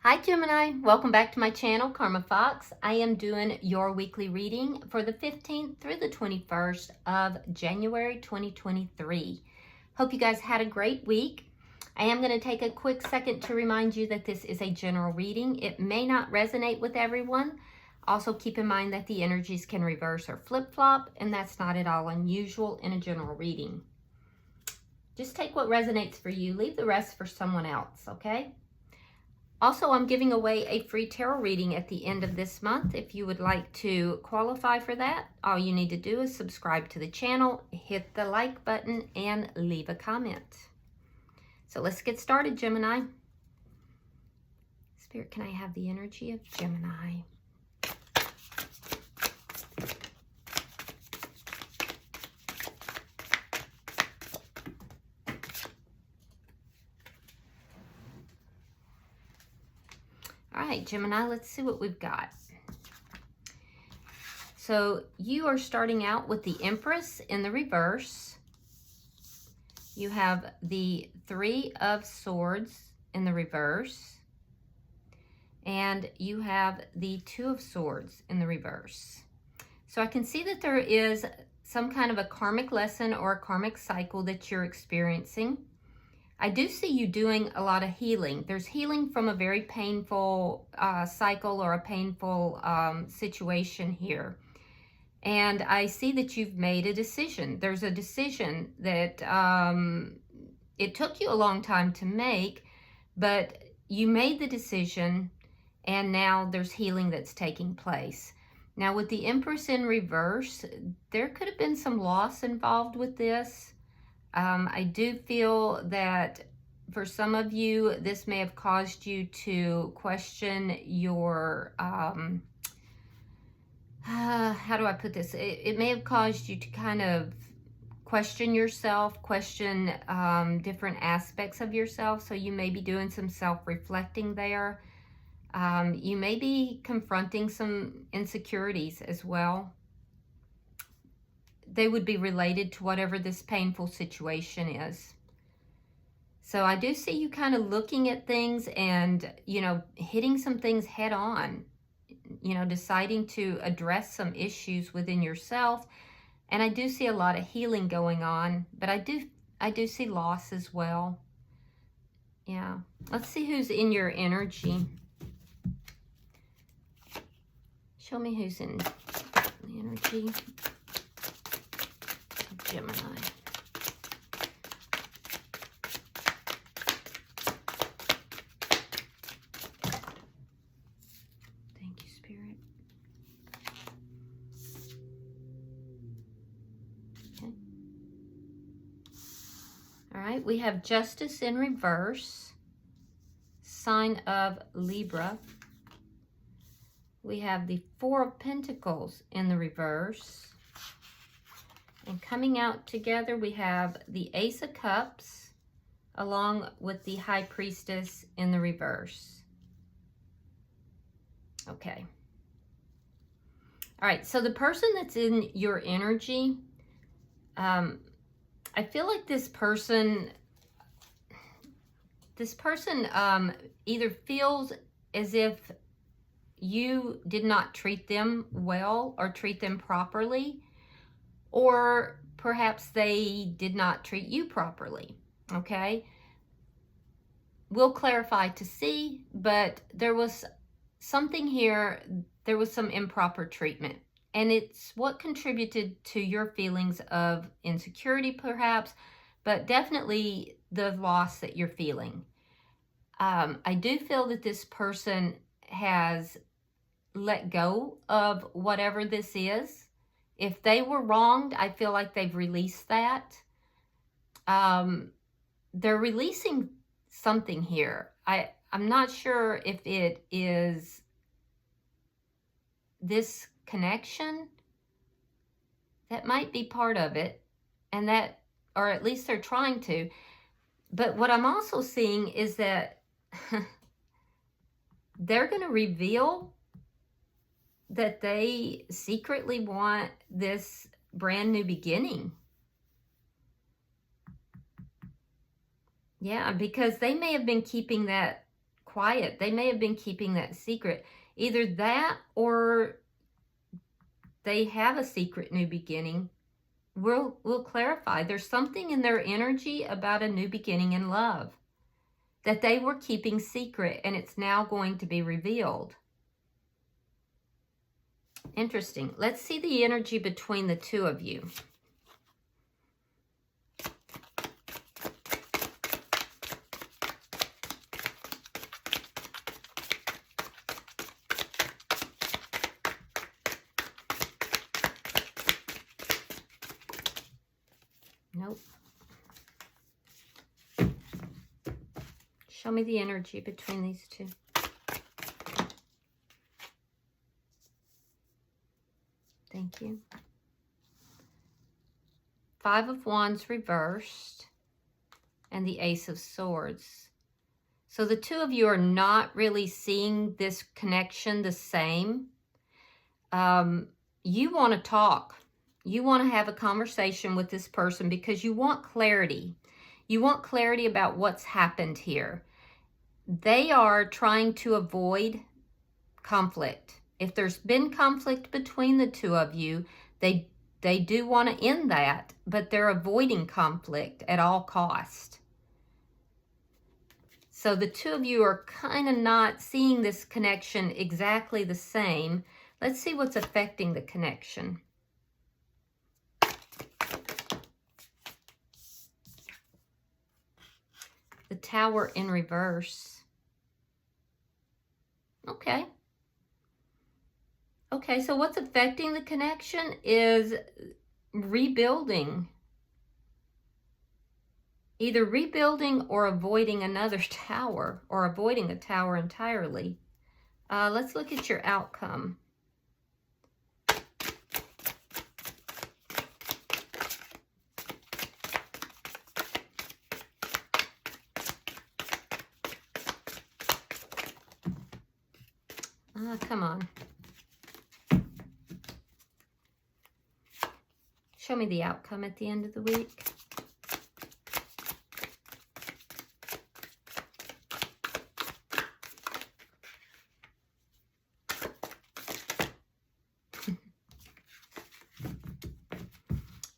Hi Gemini, welcome back to my channel, Karma Fox. I am doing your weekly reading for the 15th through the 21st of January 2023. Hope you guys had a great week. I am going to take a quick second to remind you that this is a general reading. It may not resonate with everyone. Also keep in mind that the energies can reverse or flip-flop, and that's not at all unusual in a general reading. Just take what resonates for you, leave the rest for someone else, okay? Also, I'm giving away a free tarot reading at the end of this month. If you would like to qualify for that, all you need to do is subscribe to the channel, hit the like button, and leave a comment. So let's get started, Gemini. Spirit, can I have the energy of Gemini? All right, Gemini, let's see what we've got. So you are starting out with the Empress in the reverse. You have the Three of Swords in the reverse. And you have the Two of Swords in the reverse. So I can see that there is some kind of a karmic lesson or a karmic cycle that you're experiencing. I do see you doing a lot of healing. There's healing from a very painful cycle or a painful situation here. And I see that you've made a decision. There's a decision that it took you a long time to make, but you made the decision and now there's healing that's taking place. Now with the Empress in reverse, there could have been some loss involved with this. I do feel that for some of you, this may have caused you to question your, how do I put this? It may have caused you to kind of question yourself, question different aspects of yourself. So you may be doing some self-reflecting there. You may be confronting some insecurities as well. They would be related to whatever this painful situation is. So I do see you kind of looking at things and, hitting some things head on, deciding to address some issues within yourself. And I do see a lot of healing going on, but I do see loss as well. Yeah. Let's see who's in your energy. Show me who's in the energy. Gemini. Thank you, Spirit. Okay. All right, we have Justice in reverse, sign of Libra. We have the Four of Pentacles in the reverse. And coming out together, we have the Ace of Cups along with the High Priestess in the reverse. Okay. All right, so the person that's in your energy, I feel like this person either feels as if you did not treat them well or treat them properly, or perhaps they did not treat you properly, okay? We'll clarify to see, but there was something here, there was some improper treatment. And it's what contributed to your feelings of insecurity perhaps, but definitely the loss that you're feeling. I do feel that this person has let go of whatever this is. If they were wronged, I feel like they've released that. They're releasing something here. I'm not sure if it is this connection. That might be part of it, and that, or at least they're trying to. But what I'm also seeing is that they're going to reveal that they secretly want this brand new beginning. Yeah, because they may have been keeping that quiet. They may have been keeping that secret. Either that or they have a secret new beginning. We'll clarify. There's something in their energy about a new beginning in love that they were keeping secret, and it's now going to be revealed. Interesting. Let's see the energy between the two of you. Nope. Show me the energy between these two. Thank you. Five of Wands reversed and the Ace of Swords. So the two of you are not really seeing this connection the same. You want to talk. You want to have a conversation with this person because you want clarity. You want clarity about what's happened here. They are trying to avoid conflict. If there's been conflict between the two of you, they do want to end that, but they're avoiding conflict at all cost. So the two of you are kind of not seeing this connection exactly the same. Let's see what's affecting the connection. The Tower in reverse. Okay. Okay, so what's affecting the connection is rebuilding. Either rebuilding or avoiding another tower, or avoiding a tower entirely. Let's look at your outcome. Come on. Show me the outcome at the end of the week.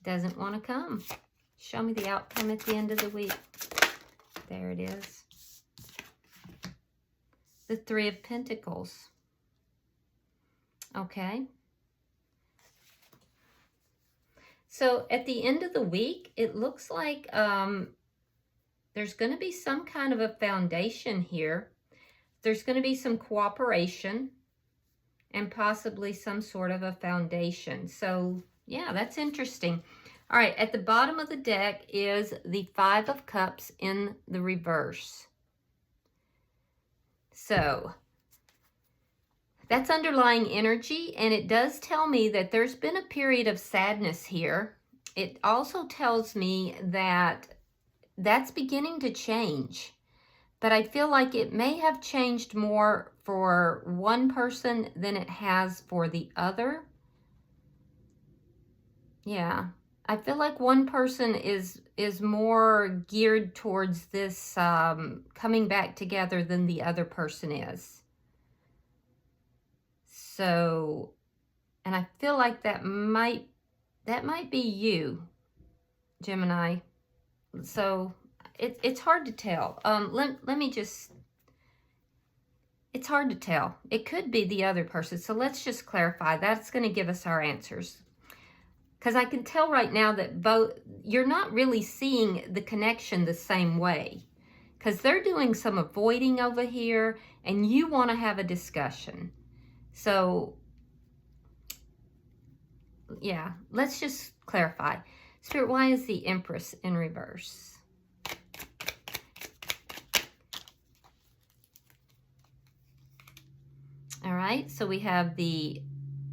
Doesn't want to come. Show me the outcome at the end of the week. There it is. The Three of Pentacles. Okay. So at the end of the week, it looks like there's going to be some kind of a foundation here. There's going to be some cooperation and possibly some sort of a foundation. So yeah, that's interesting. All right, at the bottom of the deck is the Five of Cups in the reverse. So that's underlying energy, and it does tell me that there's been a period of sadness here. It also tells me that that's beginning to change, but I feel like it may have changed more for one person than it has for the other. Yeah, I feel like one person is more geared towards this coming back together than the other person is. So, and I feel like that might be you, Gemini. So it's hard to tell. Let me just, it's hard to tell. It could be the other person. So let's just clarify. That's going to give us our answers. Because I can tell right now that you're not really seeing the connection the same way. Because they're doing some avoiding over here, and you want to have a discussion. So, yeah, let's just clarify. Spirit, why is the Empress in reverse? All right, so we have the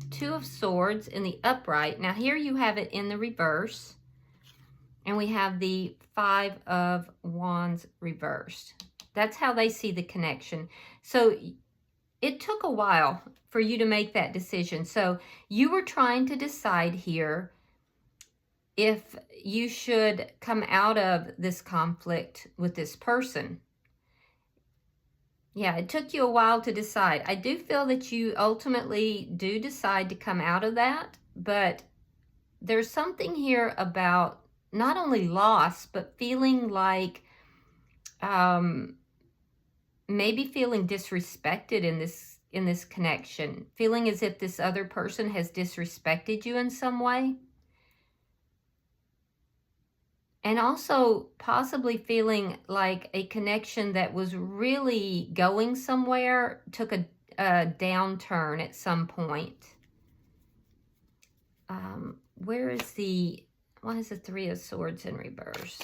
Two of Swords in the upright. Now here you have it in the reverse. And we have the Five of Wands reversed. That's how they see the connection. So it took a while for you to make that decision. So you were trying to decide here if you should come out of this conflict with this person. Yeah, it took you a while to decide. I do feel that you ultimately do decide to come out of that, but there's something here about not only loss, but feeling like maybe feeling disrespected in this connection, feeling as if this other person has disrespected you in some way. And also possibly feeling like a connection that was really going somewhere took a downturn at some point. Where is the, why is the Three of Swords in reverse?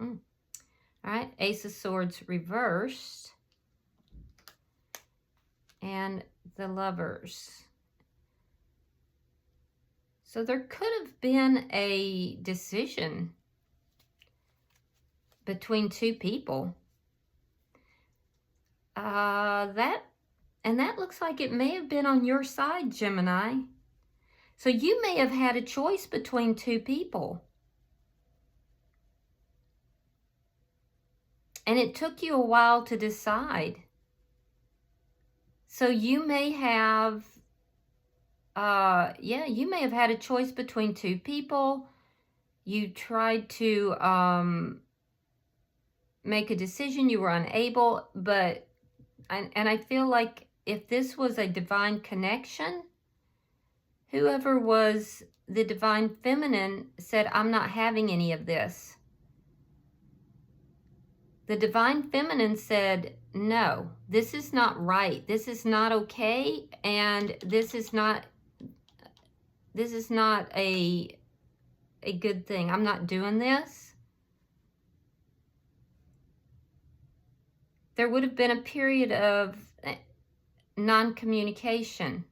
All right, Ace of Swords reversed. And the Lovers. So there could have been a decision between two people. That looks like it may have been on your side, Gemini. So you may have had a choice between two people. And it took you a while to decide. So you may have, you may have had a choice between two people. You tried to make a decision, you were unable, but, and I feel like if this was a divine connection, whoever was the divine feminine said, I'm not having any of this. The divine feminine said, no, this is not right. This is not okay. And this is not a good thing. I'm not doing this. There would have been a period of non-communication,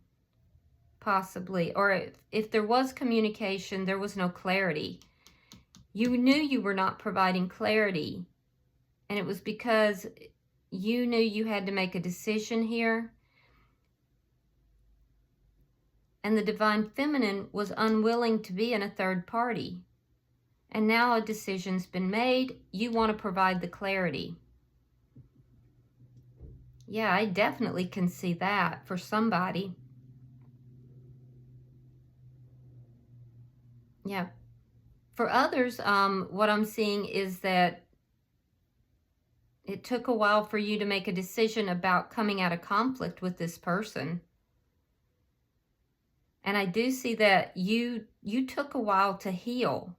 possibly. Or if there was communication, there was no clarity. You knew you were not providing clarity. And it was because you knew you had to make a decision here. And the divine feminine was unwilling to be in a third party. And now a decision's been made. You want to provide the clarity. Yeah, I definitely can see that for somebody. Yeah. For others, what I'm seeing is that it took a while for you to make a decision about coming out of conflict with this person. And I do see that you took a while to heal.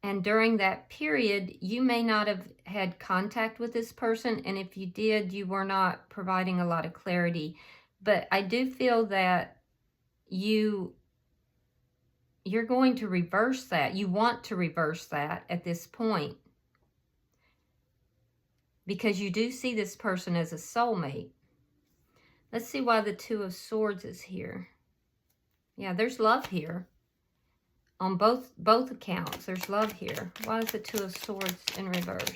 And during that period, you may not have had contact with this person. And if you did, you were not providing a lot of clarity. But I do feel that you're going to reverse that. You want to reverse that at this point. Because you do see this person as a soulmate. Let's see why the Two of Swords is here. Yeah, there's love here. On both accounts, there's love here. Why is the Two of Swords in reverse?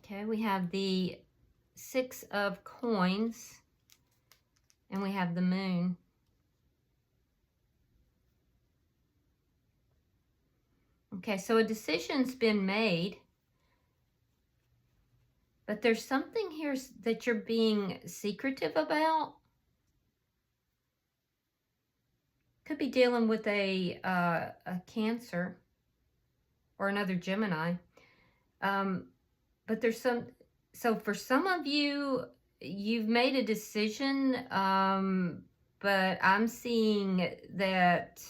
Okay, we have the Six of Coins. And we have the Moon. Okay, so a decision's been made. But there's something here that you're being secretive about. Could be dealing with a Cancer or another Gemini. But there's some, so for some of you, you've made a decision, but I'm seeing that,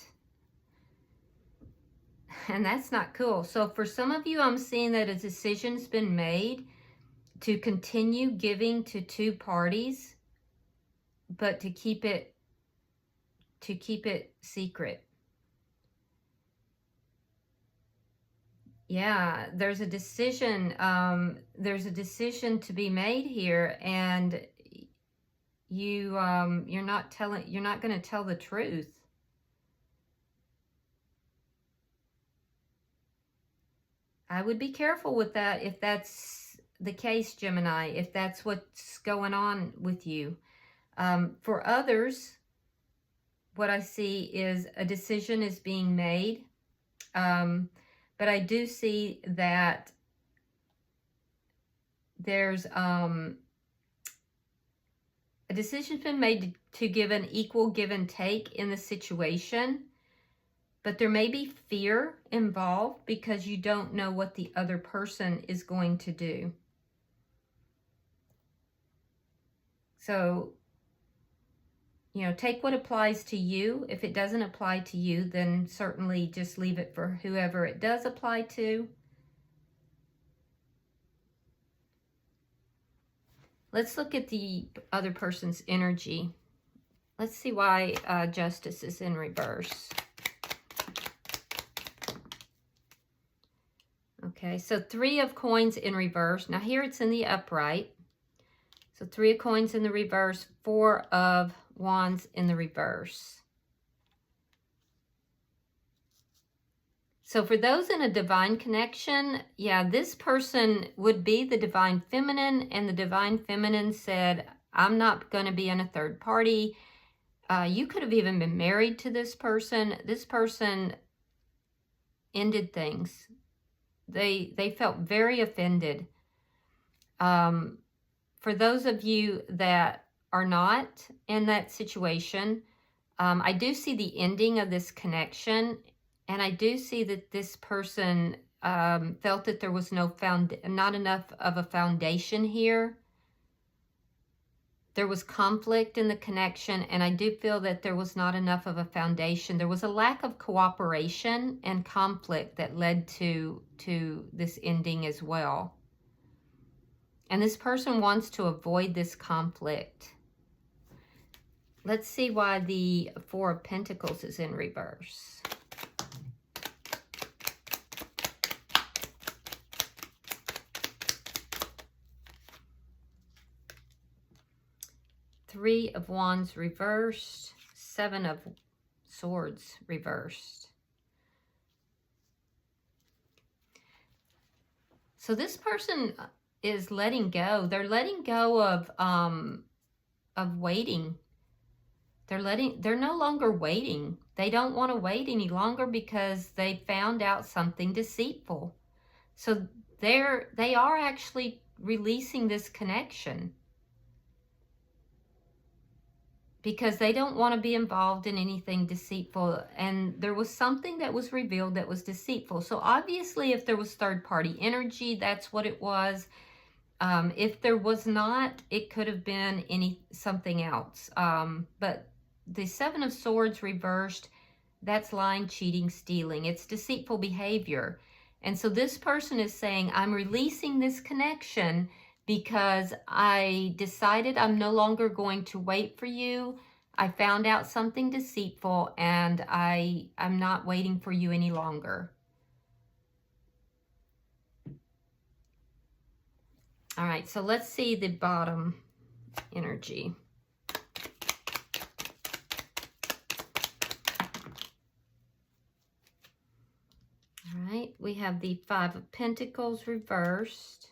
and that's not cool. So for some of you, I'm seeing that a decision's been made to continue giving to two parties, but to keep it secret. Yeah, there's a decision to be made here, and you're not going to tell the truth. I would be careful with that if that's the case, Gemini, if that's what's going on with you. For others, what I see is a decision is being made. But I do see that there's a decision's been made to give an equal give and take in the situation. But there may be fear involved because you don't know what the other person is going to do. So, you know, take what applies to you. If it doesn't apply to you, then certainly just leave it for whoever it does apply to. Let's look at the other person's energy. Let's see why Justice is in reverse. Okay, so 3 of coins in reverse. Now here it's in the upright. So 3 of coins in the reverse, 4 of wands in the reverse. So for those in a divine connection, yeah, this person would be the divine feminine, and the divine feminine said, I'm not going to be in a third party. You could have even been married to this person. This person ended things. They felt very offended. For those of you that are not in that situation, I do see the ending of this connection, and I do see that this person felt that there was not enough of a foundation here. There was conflict in the connection, and I do feel that there was not enough of a foundation. There was a lack of cooperation and conflict that led to this ending as well. And this person wants to avoid this conflict. Let's see why the 4 of Pentacles is in reverse. Three of Wands reversed, 7 of Swords reversed. So this person is letting go. They're letting go of waiting. They're no longer waiting. They don't want to wait any longer because they found out something deceitful. So they are actually releasing this connection because they don't want to be involved in anything deceitful. And there was something that was revealed that was deceitful. So obviously if there was third-party energy, that's what it was. If there was not, it could have been something else. But the 7 of Swords reversed, that's lying, cheating, stealing. It's deceitful behavior. And so this person is saying, I'm releasing this connection because I decided I'm no longer going to wait for you. I found out something deceitful, and I'm not waiting for you any longer. All right, so let's see the bottom energy. All right, we have the 5 of Pentacles reversed.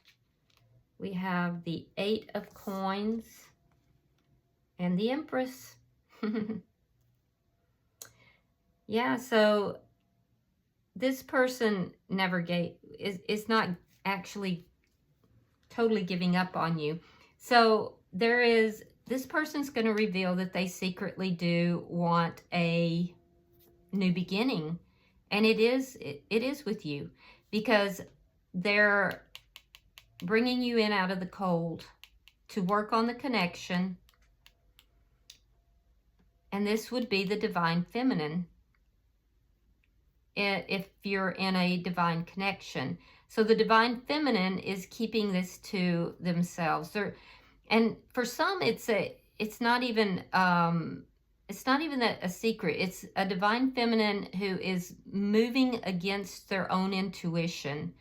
We have the 8 of Coins and the Empress. Yeah, so this person never is not actually totally giving up on you. So this person's going to reveal that they secretly do want a new beginning. And it is with you, because they're bringing you in out of the cold to work on the connection. And this would be the divine feminine if you're in a divine connection. So the divine feminine is keeping this to themselves. And for some, it's not even a secret. It's a divine feminine who is moving against their own intuition.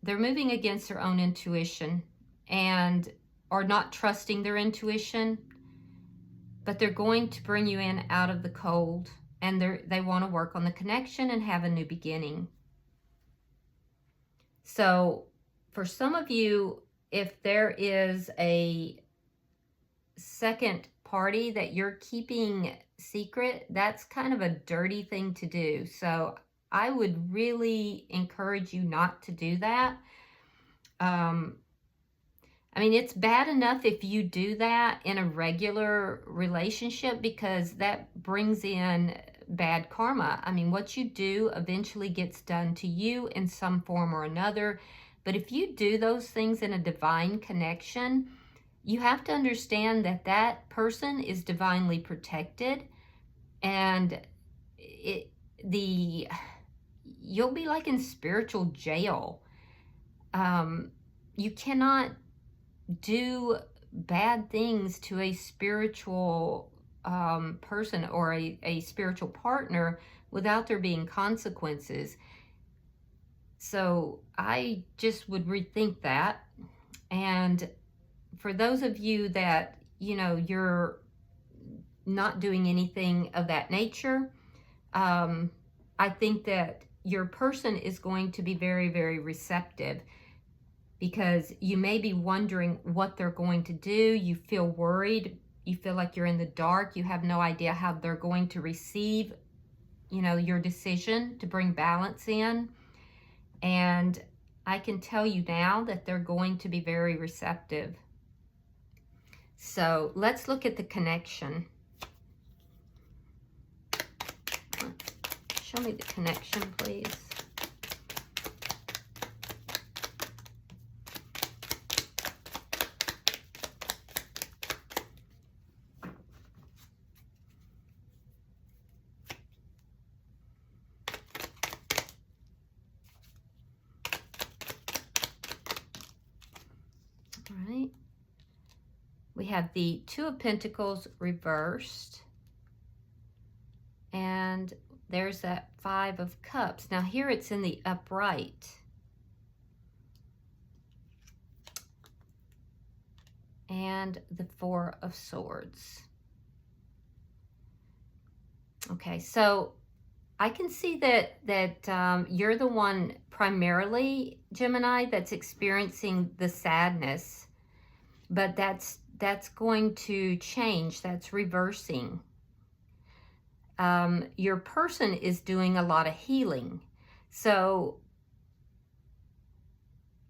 They're moving against their own intuition and are not trusting their intuition, but they're going to bring you in out of the cold, and they want to work on the connection and have a new beginning. So for some of you, if there is a second party that you're keeping secret, that's kind of a dirty thing to do. So I would really encourage you not to do that. I mean, it's bad enough if you do that in a regular relationship, because that brings in bad karma. I mean, what you do eventually gets done to you in some form or another. But if you do those things in a divine connection, you have to understand that that person is divinely protected, and you'll be like in spiritual jail. You cannot do bad things to a spiritual person or a spiritual partner without there being consequences. So I just would rethink that. And for those of you that, you know, you're not doing anything of that nature, I think that your person is going to be very, very receptive, because you may be wondering what they're going to do. You feel worried. You feel like you're in the dark. You have no idea how they're going to receive, you know, your decision to bring balance in. And I can tell you now that they're going to be very receptive. So let's look at the connection. Show me the connection, please. All right. We have the Two of Pentacles reversed. And there's that Five of Cups. Now here it's in the upright. And the Four of Swords. Okay, so I can see that you're the one primarily, Gemini, that's experiencing the sadness, but that's going to change. That's reversing. Your person is doing a lot of healing. So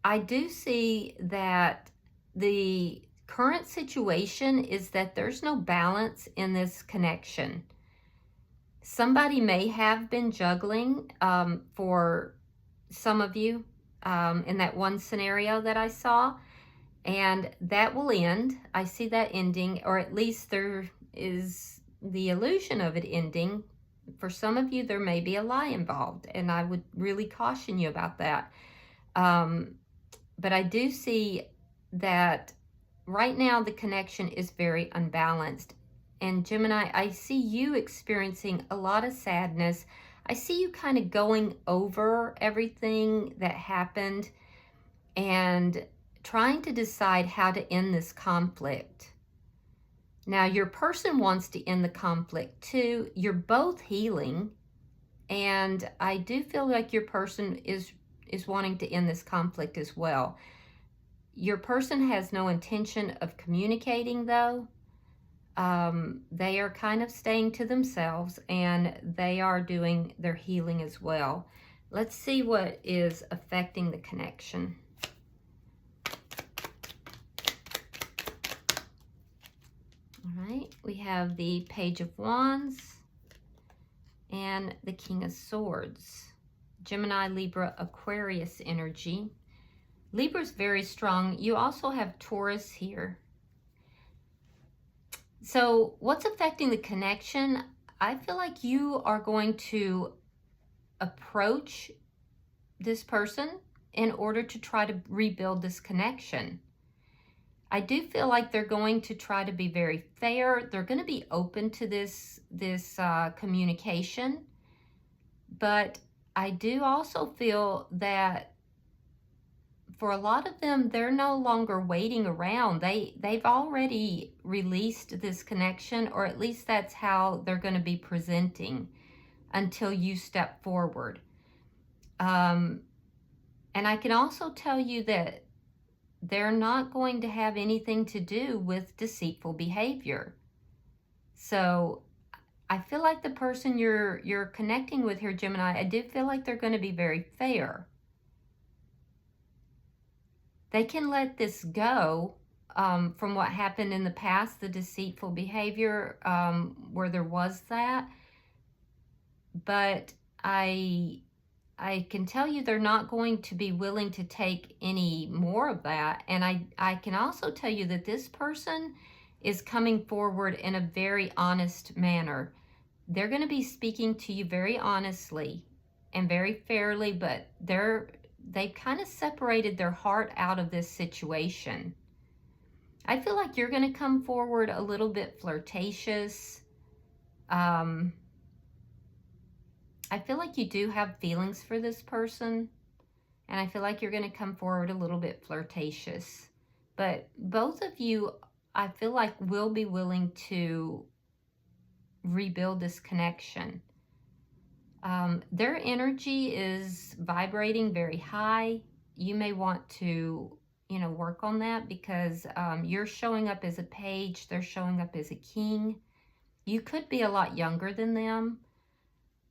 I do see that the current situation is that there's no balance in this connection. Somebody may have been juggling for some of you in that one scenario that I saw, and that will end. I see that ending, or at least there is the illusion of it ending. For some of you, there may be a lie involved, and I would really caution you about that. But I do see that right now the connection is very unbalanced. And Gemini, I see you experiencing a lot of sadness. I see you kind of going over everything that happened and trying to decide how to end this conflict. Now, your person wants to end the conflict too. You're both healing, and I do feel like your person is wanting to end this conflict as well. Your person has no intention of communicating, though. They are kind of staying to themselves, and they are doing their healing as well. Let's see what is affecting the connection. All right, we have the Page of Wands and the King of Swords. Gemini, Libra, Aquarius energy. Libra's very strong. You also have Taurus here. So what's affecting the connection? I feel like you are going to approach this person in order to try to rebuild this connection. I do feel like they're going to try to be very fair. They're going to be open to this communication. But I do also feel that for a lot of them, they're no longer waiting around. They've already released this connection, or at least that's how they're going to be presenting. until you step forward. And I can also tell you that they're not going to have anything to do with deceitful behavior. So I feel like the person you're connecting with here, Gemini, I do feel like they're going to be very fair. They can let this go from what happened in the past, the deceitful behavior, where there was that. But I can tell you they're not going to be willing to take any more of that. And I can also tell you that this person is coming forward in a very honest manner. They're going to be speaking to you very honestly and very fairly, but they've kind of separated their heart out of this situation. I feel like you're going to come forward a little bit flirtatious. I feel like you do have feelings for this person, and I feel like you're going to come forward a little bit flirtatious. But both of you, I feel like, will be willing to rebuild this connection. Their energy is vibrating very high. You may want to, work on that, because you're showing up as a page. They're showing up as a king. You could be a lot younger than them,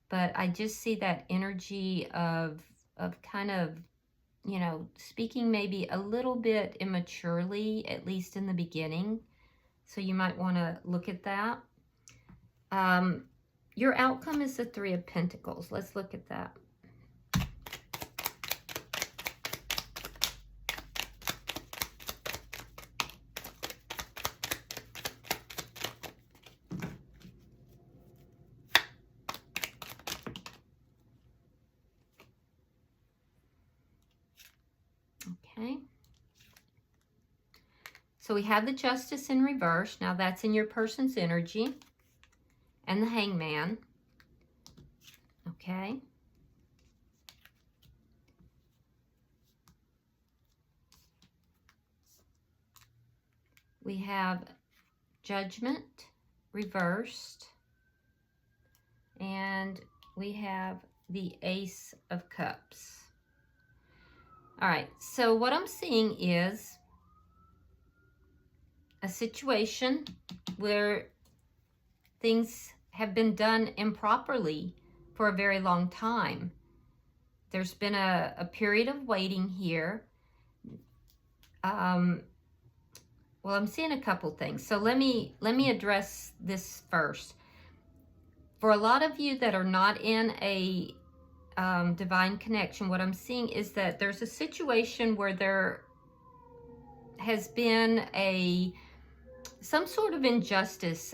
but I just see that energy of kind of, speaking maybe a little bit immaturely, at least in the beginning. So you might want to look at that. Your outcome is the Three of Pentacles. Let's look at that. Okay. So we have the Justice in reverse. Now that's in your person's energy. And the Hangman. Okay. We have Judgment reversed. And we have the Ace of Cups. All right, so what I'm seeing is a situation where things have been done improperly for a very long time. There's been a period of waiting here. Well, I'm seeing a couple things. So let me address this first. For a lot of you that are not in a divine connection, what I'm seeing is that there's a situation where there has been some sort of injustice,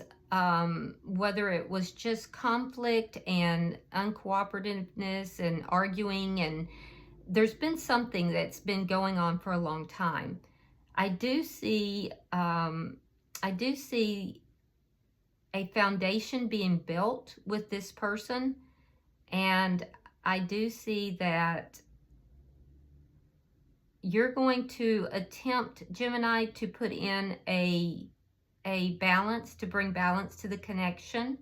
whether it was just conflict and uncooperativeness and arguing, and there's been something that's been going on for a long time. I do see a foundation being built with this person, and I do see that you're going to attempt, Gemini, to put in a balance, to bring balance to the connection.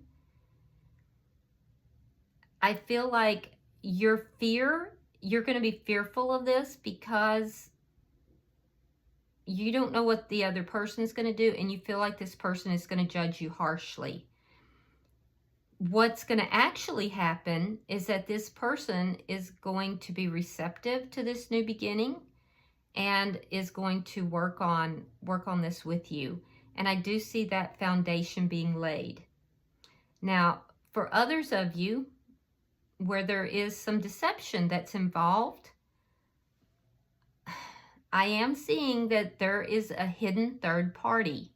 I feel like you're going to be fearful of this because you don't know what the other person is going to do, and you feel like this person is going to judge you harshly. What's going to actually happen is that this person is going to be receptive to this new beginning and is going to work on this with you. And I do see that foundation being laid. Now, for others of you where there is some deception that's involved, I am seeing that there is a hidden third party,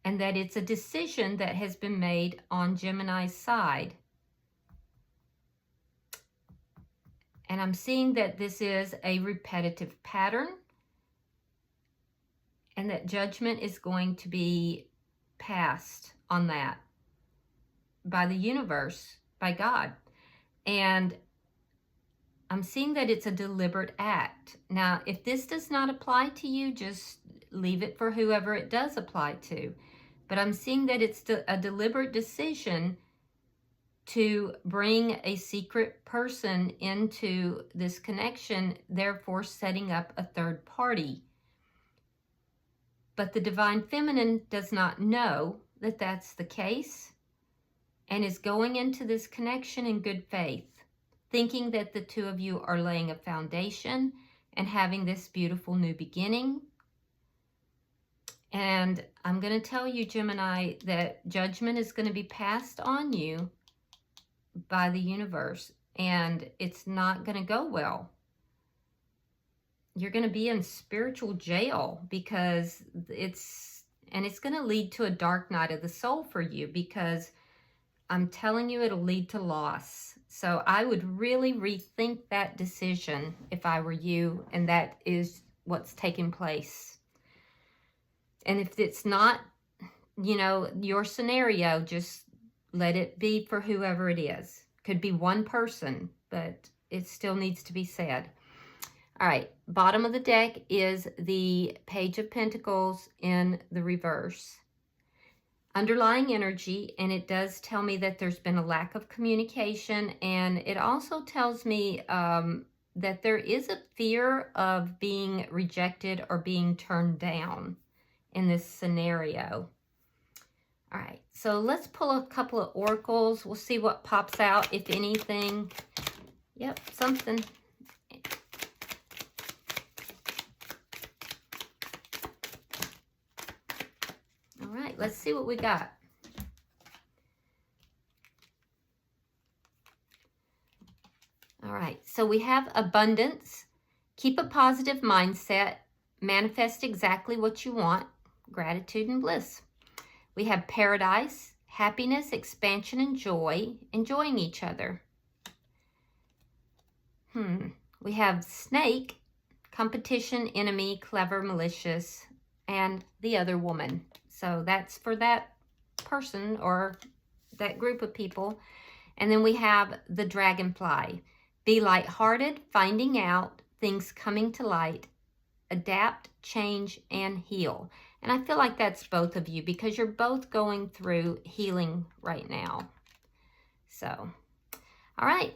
and that it's a decision that has been made on Gemini's side. And I'm seeing that this is a repetitive pattern, and that judgment is going to be passed on that by the universe, by God. And I'm seeing that it's a deliberate act. Now, if this does not apply to you, just leave it for whoever it does apply to. But I'm seeing that it's a deliberate decision to bring a secret person into this connection, therefore setting up a third party. But the Divine Feminine does not know that that's the case and is going into this connection in good faith, thinking that the two of you are laying a foundation and having this beautiful new beginning. And I'm going to tell you, Gemini, that judgment is going to be passed on you by the universe, and it's not going to go well. You're going to be in spiritual jail because it's going to lead to a dark night of the soul for you, because I'm telling you it'll lead to loss. So I would really rethink that decision if I were you, and that is what's taking place. And if it's not, your scenario, just let it be for whoever it is. Could be one person, but it still needs to be said. All right, bottom of the deck is the Page of Pentacles in the reverse. Underlying energy, and it does tell me that there's been a lack of communication, and it also tells me that there is a fear of being rejected or being turned down in this scenario. All right, so let's pull a couple of oracles. We'll see what pops out, if anything. Yep, something. All right, let's see what we got. All right, so we have abundance. Keep a positive mindset. Manifest exactly what you want. Gratitude and bliss. We have paradise, happiness, expansion, and joy. Enjoying each other. We have snake, competition, enemy, clever, malicious, and the other woman. So that's for that person or that group of people. And then we have the dragonfly. Be lighthearted, finding out, things coming to light, adapt, change, and heal. And I feel like that's both of you, because you're both going through healing right now. So, all right.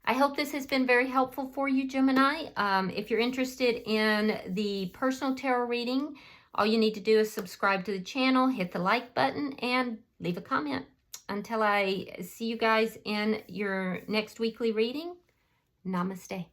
I hope this has been very helpful for you, Gemini. If you're interested in the personal tarot reading, all you need to do is subscribe to the channel, hit the like button, and leave a comment. Until I see you guys in your next weekly reading, namaste.